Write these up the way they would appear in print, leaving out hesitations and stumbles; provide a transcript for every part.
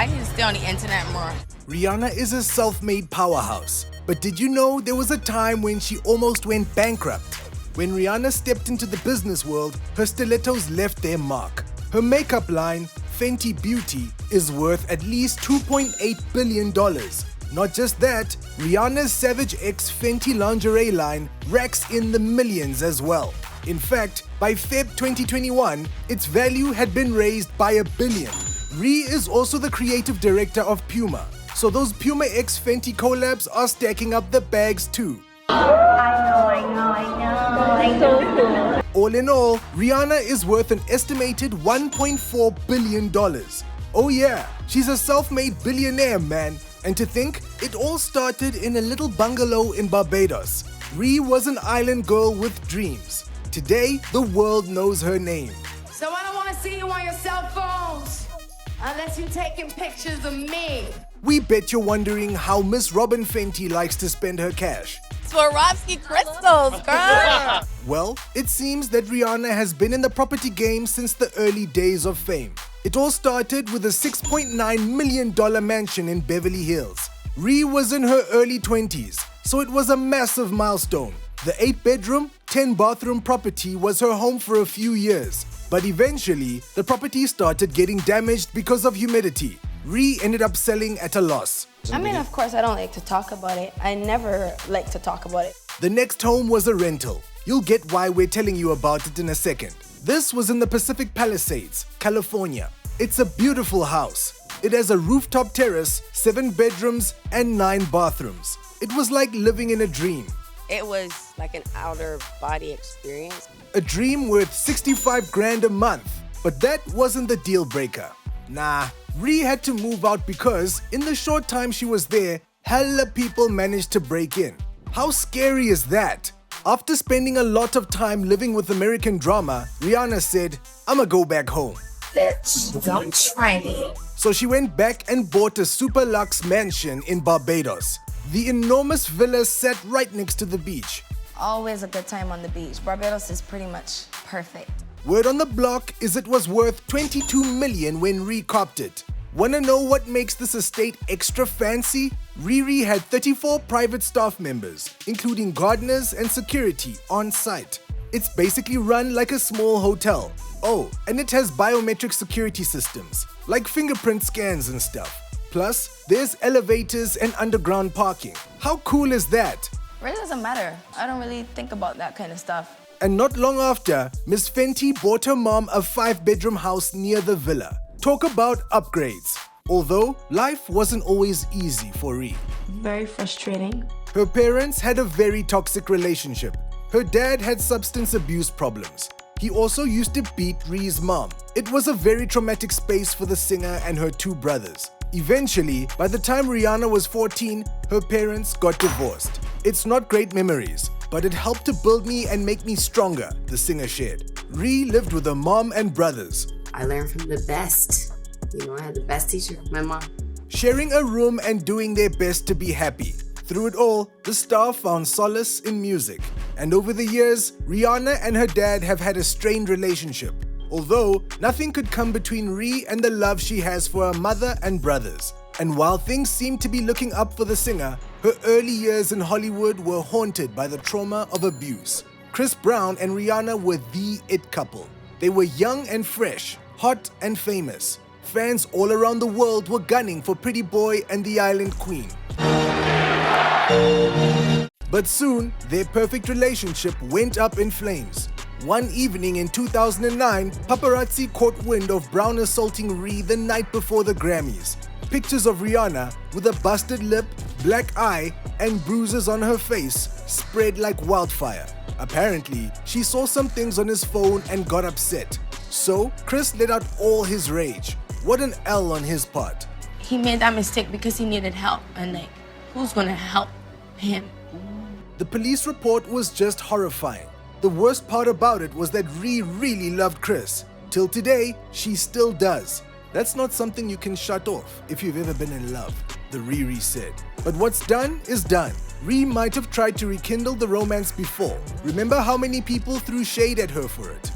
I need to stay on the internet more. Rihanna is a self-made powerhouse. But did you know there was a time when she almost went bankrupt? When Rihanna stepped into the business world, her stilettos left their mark. Her makeup line, Fenty Beauty, is worth at least $2.8 billion. Not just that, Rihanna's Savage X Fenty lingerie line racks in the millions as well. In fact, by Feb 2021, its value had been raised by $1 billion. Ree is also the creative director of Puma, so those Puma X Fenty collabs are stacking up the bags too. I know. All in all, Rihanna is worth an estimated $1.4 billion. Oh yeah, she's a self-made billionaire, man. And to think, it all started in a little bungalow in Barbados. Ree was an island girl with dreams. Today, the world knows her name. So I don't want to see you on your cell phones unless you're taking pictures of me. We bet you're wondering how Miss Robin Fenty likes to spend her cash. Swarovski crystals, girl. Well, it seems that Rihanna has been in the property game since the early days of fame. It all started with a $6.9 million mansion in Beverly Hills. Ree was in her early 20s, so it was a massive milestone. The 8-bedroom, 10-bathroom property was her home for a few years, but eventually, the property started getting damaged because of humidity. Ree ended up selling at a loss. I mean, of course, I don't like to talk about it. I never like to talk about it. The next home was a rental. You'll get why we're telling you about it in a second. This was in the Pacific Palisades, California. It's a beautiful house. It has a rooftop terrace, 7 bedrooms, and 9 bathrooms. It was like living in a dream. It was like an outer body experience. A dream worth 65 grand a month. But that wasn't the deal breaker. Nah, Ree had to move out because in the short time she was there, hella people managed to break in. How scary is that? After spending a lot of time living with American drama, Rihanna said, "I'ma go back home." Bitch, don't try me. So she went back and bought a super luxe mansion in Barbados. The enormous villa sat right next to the beach. Always a good time on the beach. Barbados is pretty much perfect. Word on the block is it was worth $22 million when Ree copped it. Wanna know what makes this estate extra fancy? Riri had 34 private staff members, including gardeners and security on site. It's basically run like a small hotel. Oh, and it has biometric security systems, like fingerprint scans and stuff. Plus, there's elevators and underground parking. How cool is that? Really doesn't matter. I don't really think about that kind of stuff. And not long after, Miss Fenty bought her mom a 5-bedroom house near the villa. Talk about upgrades. Although, life wasn't always easy for Ree. Very frustrating. Her parents had a very toxic relationship. Her dad had substance abuse problems. He also used to beat Ree's mom. It was a very traumatic space for the singer and her 2 brothers. Eventually, by the time Rihanna was 14, her parents got divorced. It's not great memories, but it helped to build me and make me stronger, the singer shared. Ree lived with her mom and brothers. I learned from the best. I had the best teacher, my mom. Sharing a room and doing their best to be happy. Through it all, the star found solace in music. And over the years, Rihanna and her dad have had a strained relationship. Although, nothing could come between Ree and the love she has for her mother and brothers. And while things seem to be looking up for the singer, her early years in Hollywood were haunted by the trauma of abuse. Chris Brown and Rihanna were the it couple. They were young and fresh, hot and famous. Fans all around the world were gunning for Pretty Boy and the Island Queen. But soon, their perfect relationship went up in flames. One evening in 2009, paparazzi caught wind of Brown assaulting Ree the night before the Grammys. Pictures of Rihanna with a busted lip, black eye, and bruises on her face spread like wildfire. Apparently, she saw some things on his phone and got upset. So, Chris let out all his rage. What an L on his part. He made that mistake because he needed help. And who's gonna help him? The police report was just horrifying. The worst part about it was that Ree really loved Chris. Till today, she still does. That's not something you can shut off if you've ever been in love, the Riri said. But what's done is done. Ree might have tried to rekindle the romance before. Remember how many people threw shade at her for it?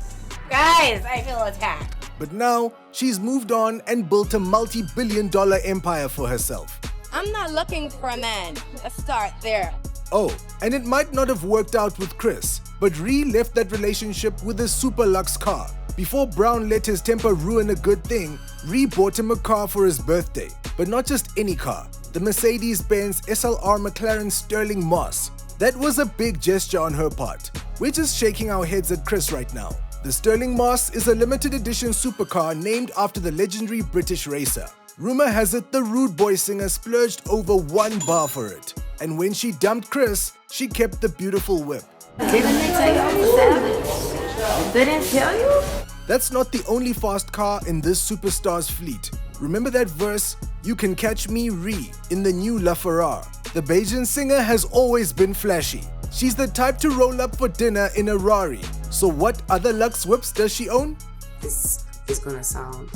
Guys, I feel attacked. But now, she's moved on and built a multi-billion-dollar empire for herself. I'm not looking for a man. Let's start there. Oh, and it might not have worked out with Chris, but Ree left that relationship with a super luxe car. Before Brown let his temper ruin a good thing, Ree bought him a car for his birthday. But not just any car, the Mercedes-Benz SLR McLaren Sterling Moss. That was a big gesture on her part. We're just shaking our heads at Chris right now. The Sterling Moss is a limited edition supercar named after the legendary British racer. Rumor has it the Rude Boy singer splurged over $1 bar for it. And when she dumped Chris, she kept the beautiful whip. Didn't they tell you I was savage? They didn't tell you? That's not the only fast car in this superstar's fleet. Remember that verse, "You can catch me Ree" in the new LaFerrari. The Bajan singer has always been flashy. She's the type to roll up for dinner in a Rari. So what other luxe whips does she own? This is gonna sound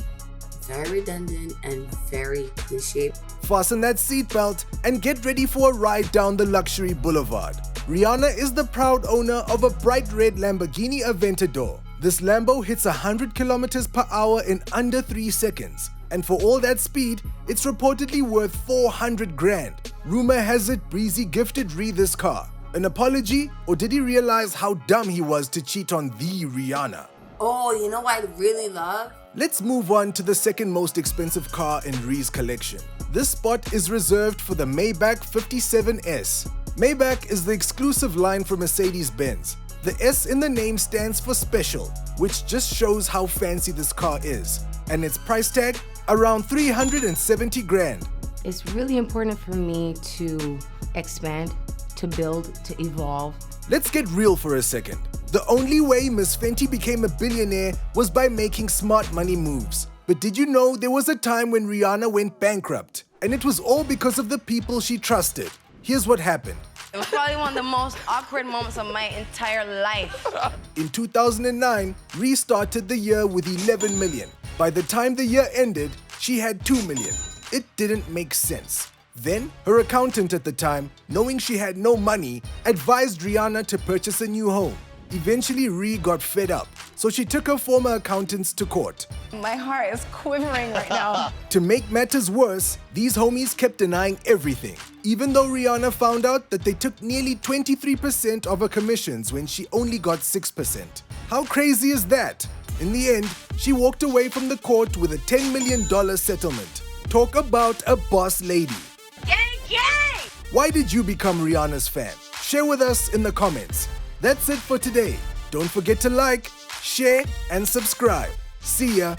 very redundant and very cliche. Fasten that seatbelt and get ready for a ride down the luxury boulevard. Rihanna is the proud owner of a bright red Lamborghini Aventador. This Lambo hits 100 kilometers per hour in under 3 seconds. And for all that speed, it's reportedly worth 400 grand. Rumor has it Breezy gifted Ree this car. An apology, or did he realize how dumb he was to cheat on the Rihanna? Oh, you know what I really love? Let's move on to the second most expensive car in Ree's collection. This spot is reserved for the Maybach 57S. Maybach is the exclusive line from Mercedes-Benz. The S in the name stands for special, which just shows how fancy this car is. And its price tag, around 370 grand. It's really important for me to expand, to build, to evolve. Let's get real for a second. The only way Miss Fenty became a billionaire was by making smart money moves. But did you know there was a time when Rihanna went bankrupt? And it was all because of the people she trusted. Here's what happened. It was probably one of the most awkward moments of my entire life. In 2009, Ree started the year with 11 million. By the time the year ended, she had 2 million. It didn't make sense. Then, her accountant at the time, knowing she had no money, advised Rihanna to purchase a new home. Eventually, Ree got fed up, so she took her former accountants to court. My heart is quivering right now. To make matters worse, these homies kept denying everything, even though Rihanna found out that they took nearly 23% of her commissions when she only got 6%. How crazy is that? In the end, she walked away from the court with a $10 million settlement. Talk about a boss lady. Why did you become Rihanna's fan? Share with us in the comments. That's it for today. Don't forget to like, share, and subscribe. See ya.